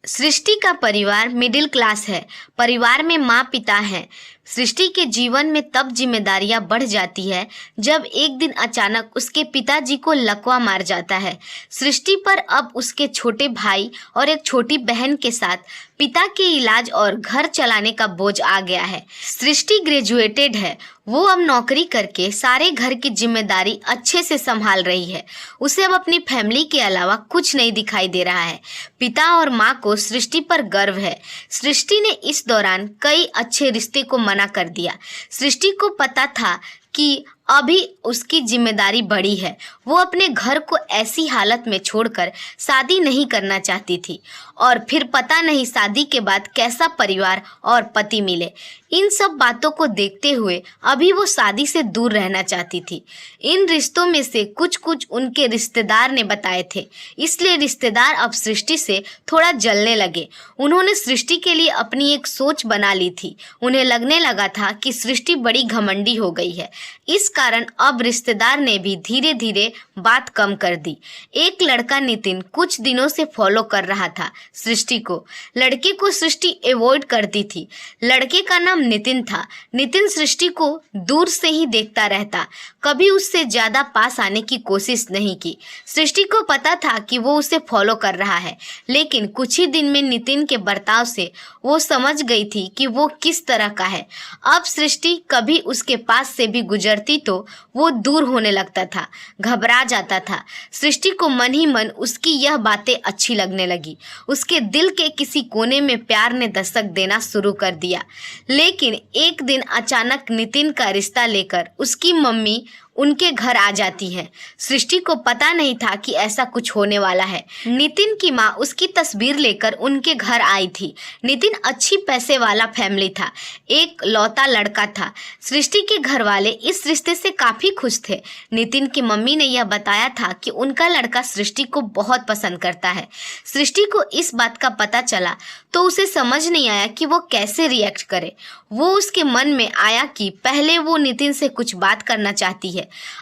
सृष्टि का परिवार middle class है। परिवार में माँ पिता हैं। सृष्टि के जीवन में तब जिम्मेदारियां बढ़ जाती है जब एक दिन अचानक उसके पिताजी को लकवा मार जाता है। सृष्टि पर अब उसके छोटे भाई और एक छोटी बहन के साथ पिता के इलाज और घर चलाने का बोझ आ गया है। सृष्टि ग्रेजुएटेड है। वो अब नौकरी करके सारे घर की जिम्मेदारी अच्छे से संभाल रही है। उसे अब अपनी फैमिली के अलावा कुछ नहीं दिखाई दे रहा है। पिता और माँ को सृष्टि पर गर्व है। सृष्टि ने इस दौरान कई अच्छे रिश्ते को मना कर दिया। सृष्टि को पता था कि अभी उसकी जिम्मेदारी बड़ी है। वो अपने घर को ऐसी हालत में छोड़कर शादी नहीं करना चाहती थी और फिर पता नहीं शादी के बाद कैसा परिवार और पति मिले। इन सब बातों को देखते हुए अभी वो शादी से दूर रहना चाहती थी। इन रिश्तों में से कुछ कुछ उनके रिश्तेदार ने बताए थे, इसलिए रिश्तेदार अब सृष्टि से थोड़ा जलने लगे। उन्होंने सृष्टि के लिए अपनी एक सोच बना ली थी। उन्हें लगने लगा था कि सृष्टि बड़ी घमंडी हो गई है। इस कारण अब रिश्तेदार ने भी धीरे धीरे बात कम कर दी। एक लड़का नितिन कुछ दिनों से फॉलो कर रहा था सृष्टि को। लड़के को सृष्टि अवॉइड करती थी। लड़के का नाम नितिन था। नितिन सृष्टि को दूर से ही देखता रहता, कभी उससे ज्यादा पास आने की कोशिश नहीं की। सृष्टि को पता था कि वो उसे फॉलो कर रहा है, लेकिन कुछ ही दिन में नितिन के बर्ताव से वो समझ गई थी कि वो किस तरह का है। अब सृष्टि कभी उसके पास से भी गुजरती तो वो दूर होने लगता था, घबरा जाता था। सृष्टि को मन ही मन उसकी यह बातें अच्छी लगने लगी। उसके दिल के किसी कोने में प्यार ने दस्तक देना शुरू कर दिया। लेकिन एक दिन अचानक नितिन का रिश्ता लेकर उसकी मम्मी उनके घर आ जाती है। सृष्टि को पता नहीं था कि ऐसा कुछ होने वाला है। नितिन की माँ उसकी तस्वीर लेकर उनके घर आई थी। नितिन अच्छी पैसे वाला फैमिली था, एक लौता लड़का था। सृष्टि के घर वाले इस रिश्ते से काफी खुश थे। नितिन की मम्मी ने यह बताया था कि उनका लड़का सृष्टि को बहुत पसंद करता है। सृष्टि को इस बात का पता चला तो उसे समझ नहीं आया कि वो कैसे रिएक्ट करे। वो उसके मन में आया कि पहले वो नितिन से कुछ बात करना चाहती है।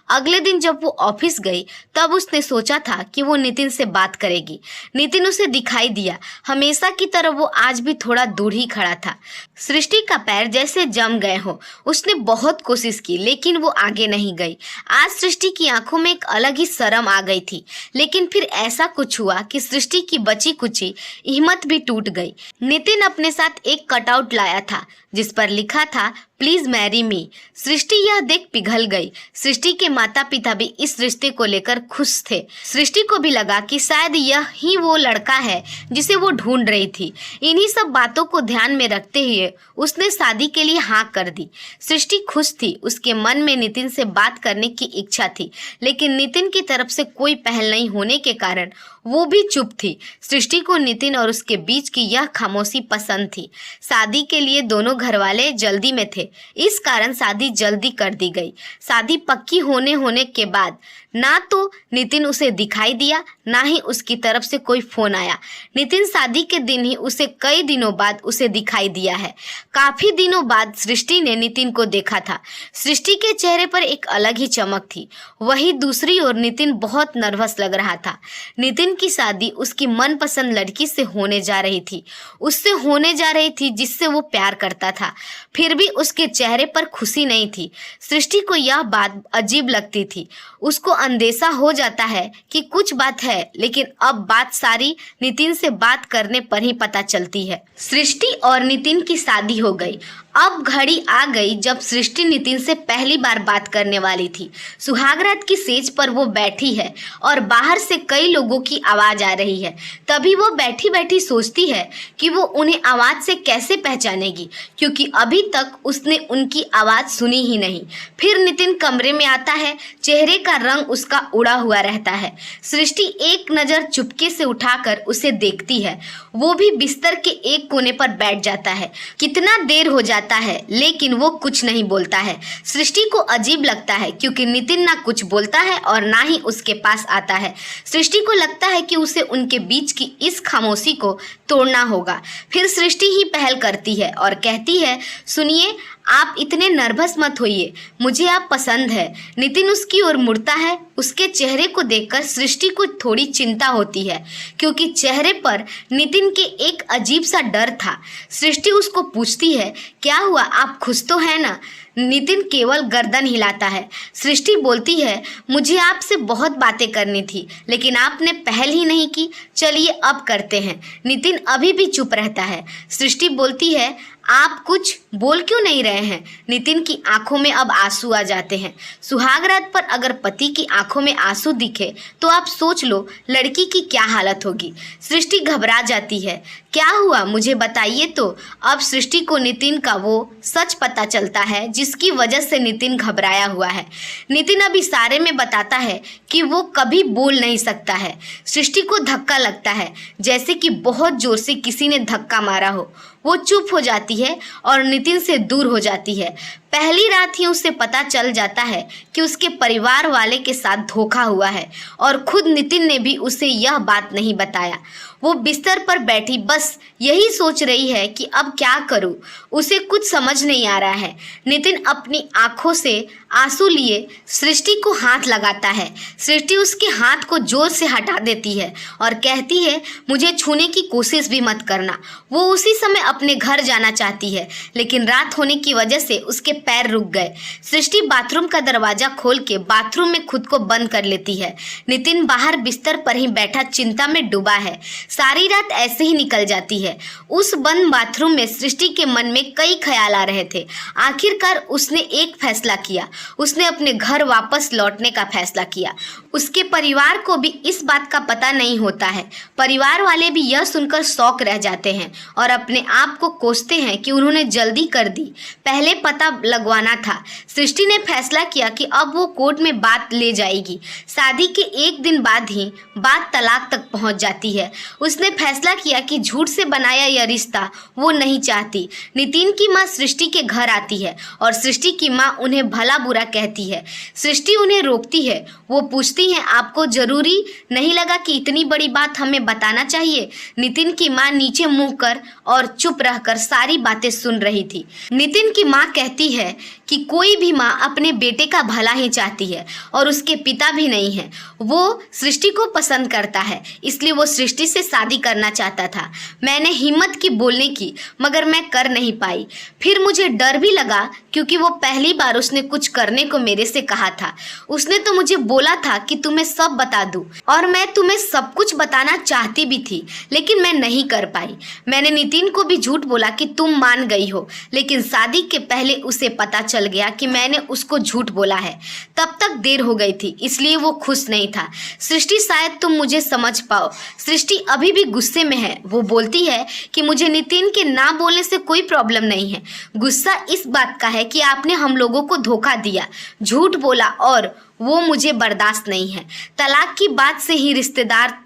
अगले दिन जब वो ऑफिस गई तब उसने सोचा था कि वो नितिन से बात करेगी। नितिन उसे दिखाई दिया। हमेशा की तरह वो आज भी थोड़ा दूर ही खड़ा था। सृष्टि का पैर जैसे जम गए हो। उसने बहुत कोशिश की लेकिन वो आगे नहीं गई। आज सृष्टि की आंखों में एक अलग ही शर्म आ गई थी। लेकिन फिर ऐसा कुछ हुआ कि सृष्टि की बची कुची हिम्मत भी टूट गई। नितिन अपने साथ एक कटआउट लाया था जिस पर लिखा था प्लीज मैरी मी। सृष्टि यह देख पिघल गई। सृष्टि के माता पिता भी इस रिश्ते को लेकर खुश थे। सृष्टि को भी लगा कि शायद यह ही वो लड़का है जिसे वो ढूंढ रही थी। इन्हीं सब बातों को ध्यान में रखते हुए उसने शादी के लिए हाँ कर दी। सृष्टि खुश थी। उसके मन में नितिन से बात करने की इच्छा थी, लेकिन नितिन की तरफ से कोई पहल नहीं होने के कारण वो भी चुप थी। सृष्टि को नितिन और उसके बीच की यह खामोशी पसंद थी। शादी के लिए दोनों घरवाले जल्दी में थे, इस कारण शादी जल्दी कर दी गई। शादी पक्की होने के बाद ना तो नितिन उसे दिखाई दिया, ना ही उसकी तरफ से कोई फोन आया। नितिन शादी के दिन ही उसे कई दिनों बाद उसे दिखाई दिया है। काफी दिनों बाद सृष्टि ने नितिन को देखा था। सृष्टि के चेहरे पर एक अलग ही चमक थी। वहीं दूसरी ओर नितिन बहुत नर्वस लग रहा था। नितिन की शादी उसकी मनपसंद लड़की से होने जा रही थी। उससे होने जा रही थी जिससे वो प्यार करता था। फिर भी उसके चेहरे पर खुशी नहीं थी। सृष्टि को यह बात अजीब लगती थी। उसको अंदेशा हो जाता है कि कुछ बात है, लेकिन अब बात सारी नितिन से बात करने पर ही पता चलती है। सृष्टि और नितिन की शादी हो गई। अब घड़ी आ गई जब सृष्टि नितिन से पहली बार बात करने वाली थी। सुहागरात की सेज पर वो बैठी है और बाहर से कई लोगों की आवाज आ रही है। तभी वो बैठी बैठी सोचती है कि वो उन्हें आवाज से कैसे पहचानेगी, क्योंकि अभी तक उसने उनकी आवाज सुनी ही नहीं। फिर नितिन कमरे में आता है। चेहरे का रंग उसका उड़ा हुआ रहता है। सृष्टि एक नजर चुपके से उठाकर उसे देखती है। वो भी बिस्तर के एक कोने पर बैठ जाता है। कितना देर हो जाता है लेकिन वो कुछ नहीं बोलता है। सृष्टि को अजीब लगता है क्योंकि नितिन ना कुछ बोलता है और ना ही उसके पास आता है। सृष्टि को लगता है कि उसे उनके बीच की इस खामोशी को तोड़ना होगा। फिर सृष्टि ही पहल करती है और कहती है, सुनिए, आप इतने नर्वस मत होइए, मुझे आप पसंद है। नितिन उसकी ओर मुड़ता है। उसके चेहरे को देखकर सृष्टि को थोड़ी चिंता होती है, क्योंकि चेहरे पर नितिन के एक अजीब सा डर था। सृष्टि उसको पूछती है, क्या हुआ, आप खुश तो हैं ना? नितिन केवल गर्दन हिलाता है। सृष्टि बोलती है, मुझे आपसे बहुत बातें करनी थी, लेकिन आपने पहल ही नहीं की। चलिए अब करते हैं। नितिन अभी भी चुप रहता है। सृष्टि बोलती है, आप कुछ बोल क्यों नहीं रहे हैं? नितिन की आंखों में अब आंसू आ जाते हैं। सुहाग रात पर अगर पति की आंखों में आंसू दिखे तो आप सोच लो लड़की की क्या हालत होगी। सृष्टि घबरा जाती है। क्या हुआ, मुझे बताइए तो। अब सृष्टि को नितिन का वो सच पता चलता है जिसकी वजह से नितिन घबराया हुआ है। नितिन अब इशारे में बताता है कि वो कभी बोल नहीं सकता है। सृष्टि को धक्का लगता है, जैसे कि बहुत जोर से किसी ने धक्का मारा हो। वो चुप हो जाती है और नितिन से दूर हो जाती है। पहली रात ही उसे पता चल जाता है कि उसके परिवार वाले के साथ धोखा हुआ है, और खुद नितिन ने भी उसे यह बात नहीं बताया। वो बिस्तर पर बैठी बस यही सोच रही है कि अब क्या करूं। उसे कुछ समझ नहीं आ रहा है। नितिन अपनी आंखों से आंसू लिए सृष्टि को हाथ लगाता है। सृष्टि उसके हाथ को जोर से हटा देती है और कहती है, मुझे छूने की कोशिश भी मत करना। वो उसी समय अपने घर जाना चाहती है, लेकिन रात होने की वजह से उसके पैर रुक गए। सृष्टि बाथरूम का दरवाजा खोल के बाथरूम में खुद को बंद कर लेती है। नितिन बाहर बिस्तर पर ही बैठा चिंता में डूबा है। सारी रात ऐसे ही निकल जाती है। उस बंद बाथरूम में सृष्टि के मन में कई ख्याल आ रहे थे। आखिरकार उसने एक फैसला किया। उसने अपने घर वापस लौटने का फैसला किया। उसके परिवार को भी इस बात का पता नहीं होता है। परिवार वाले भी यह सुनकर शौक रह जाते हैं और अपने आप को कोसते हैं कि उन्होंने जल्दी कर दी, पहले पता लगवाना था। सृष्टि ने फैसला किया कि अब वो कोर्ट में बात ले जाएगी। शादी के एक दिन बाद ही बात तलाक तक पहुंच जाती है। उसने फैसला किया कि झूठ से बनाया यह रिश्ता वो नहीं चाहती। नितिन की माँ सृष्टि के घर आती है और सृष्टि की माँ उन्हें भला बुरा कहती है। सृष्टि उन्हें रोकती है। वो पूछती है, आपको जरूरी नहीं लगा कि इतनी बड़ी बात हमें बताना चाहिए? नितिन की माँ नीचे मुंह कर और चुप रहकर सारी बातें सुन रही थी। नितिन की माँ कहती है कि कोई भी माँ अपने बेटे का भला ही चाहती है और उसके पिता भी नहीं है। वो सृष्टि को पसंद करता है, इसलिए वो सृष्टि से शादी करना चाहता था। मैंने हिम्मत की बोलने की, मगर मैं कर नहीं पाई। फिर मुझे डर भी लगा, क्योंकि वो पहली बार उसने कुछ करने को मेरे से कहा था। उसने तो मुझे बोला था कि तुम्हें सब बता दूं, और मैं तुम्हें सब कुछ बताना चाहती भी थी, लेकिन मैं नहीं कर पाई। मैंने नितिन को भी झूठ बोला कि तुम मान गई हो, लेकिन शादी के पहले उसे पता चल गया कि मैंने उसको झूठ बोला है। तब तक देर हो गई थी, इसलिए वो खुश नहीं था। सृष्टि, शायद तुम मुझे समझ पाओ। सृष्टि अभी भी गुस्से में है। वो बोलती है कि मुझे नितिन के ना बोलने से कोई प्रॉब्लम नहीं है। गुस्सा इस बात का है कि आपने हम लोगों को धोखा दिया, झूठ बोला, और वो मुझे बर्दाश्त नहीं है। तलाक की बात से ही रिश्तेदार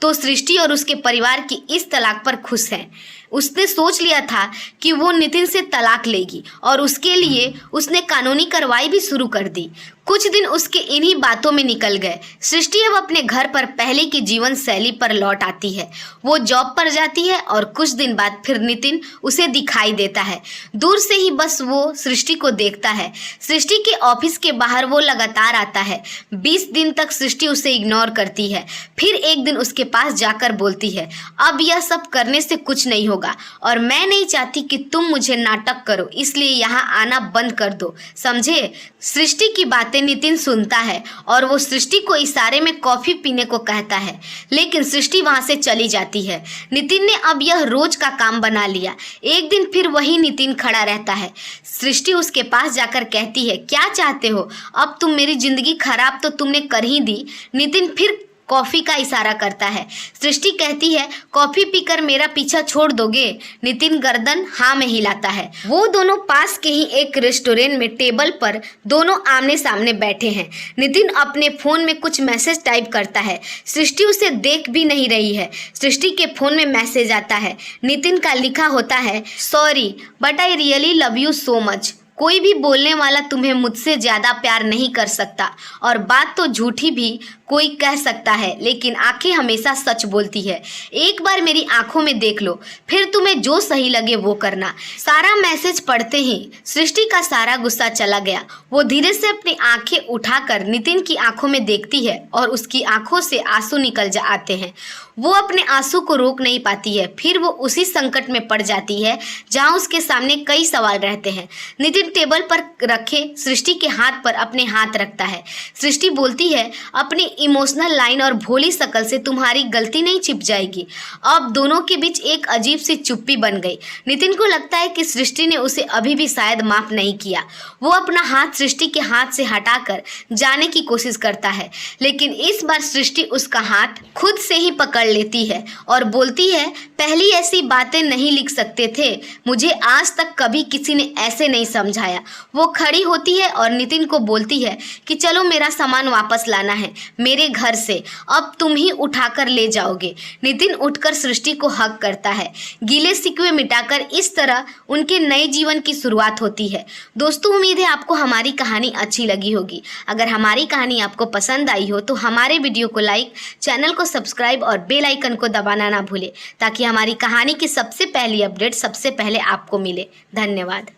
तो सृष्टि और उसके परिवार की इस तलाक पर खुश हैं। उसने सोच लिया था कि वो नितिन से तलाक लेगी, और उसके लिए उसने कानूनी कार्रवाई भी शुरू कर दी। कुछ दिन उसके इन्हीं बातों में निकल गए। सृष्टि अब अपने घर पर पहले की जीवन शैली पर लौट आती है। वो जॉब पर जाती है और कुछ दिन बाद फिर नितिन उसे दिखाई देता है। दूर से ही बस वो सृष्टि को देखता है। सृष्टि के ऑफिस के बाहर वो लगातार आता है। 20 दिन तक सृष्टि उसे इग्नोर करती है। फिर एक दिन उसके पास जाकर बोलती है, अब यह सब करने से कुछ नहीं होगा, और मैं नहीं चाहती कि तुम मुझे नाटक करो, इसलिए यहाँ आना बंद कर दो, समझे? सृष्टि की बातें नितिन सुनता है और वो सृष्टि को इशारे में कॉफी पीने को कहता है, लेकिन सृष्टि वहां से चली जाती है। नितिन ने अब यह रोज का काम बना लिया। एक दिन फिर वही नितिन खड़ा रहता है। सृष्टि उसके पास जाकर कहती है, क्या चाहते हो? अब तुम मेरी जिंदगी खराब तो तुमने कर ही दी। नितिन फिर कॉफी का इशारा करता है। सृष्टि कहती है, कॉफी पीकर मेरा पीछा छोड़ दोगे? नितिन गर्दन हाँ में हिलाता है। वो दोनों पास के ही एक रेस्टोरेंट में टेबल पर दोनों आमने सामने बैठे हैं। नितिन अपने फोन में कुछ मैसेज टाइप करता है। सृष्टि उसे देख भी नहीं रही है। सृष्टि के फोन में मैसेज आता है। नितिन का लिखा होता है, sorry but I really love you so much. कोई भी बोलने वाला तुम्हें मुझसे ज़्यादा प्यार नहीं कर सकता, और बात तो झूठी भी कोई कह सकता है, लेकिन आंखें हमेशा सच बोलती है। एक बार मेरी आंखों में देख लो, फिर तुम्हें जो सही लगे वो करना। सारा मैसेज पढ़ते ही सृष्टि का सारा गुस्सा चला गया। वो धीरे से अपनी आंखें उठाकर नितिन की आंखों में देखती है और उसकी आंखों से आंसू निकल आते हैं। वो अपने आंसू को रोक नहीं पाती है। फिर वो उसी संकट में पड़ जाती है जहां उसके सामने कई सवाल रहते हैं। नितिन टेबल पर रखे सृष्टि के हाथ पर अपने हाथ रखता है। सृष्टि बोलती है, अपनी इमोशनल लाइन और भोली शक्ल से तुम्हारी गलती नहीं छिप जाएगी। अब दोनों के बीच एक अजीब सी चुप्पी बन गई। नितिन को लगता है कि सृष्टि ने उसे अभी भी शायद माफ नहीं किया। वो अपना हाथ सृष्टि के हाथ से हटाकर जाने की कोशिश करता है, लेकिन इस बार सृष्टि उसका हाथ खुद से ही पकड़ लेती है और बोलती है, पहली ऐसी बातें नहीं लिख सकते थे, मुझे आज तक कभी किसी ने ऐसे नहीं समझाया। वो खड़ी होती है और नितिन को बोलती है कि चलो मेरा सामान वापस लाना है मेरे घर से, अब तुम ही उठाकर ले जाओगे। नितिन उठकर सृष्टि को हग करता है। गीले शिकवे मिटाकर इस तरह उनके नए जीवन की शुरुआत होती है। दोस्तों, उम्मीद है आपको हमारी कहानी अच्छी लगी होगी। अगर हमारी कहानी आपको पसंद आई हो तो हमारे वीडियो को लाइक, चैनल को सब्सक्राइब और बेल आइकन को दबाना ना भूले, ताकि हमारी कहानी की सबसे पहली अपडेट सबसे पहले आपको मिले। धन्यवाद।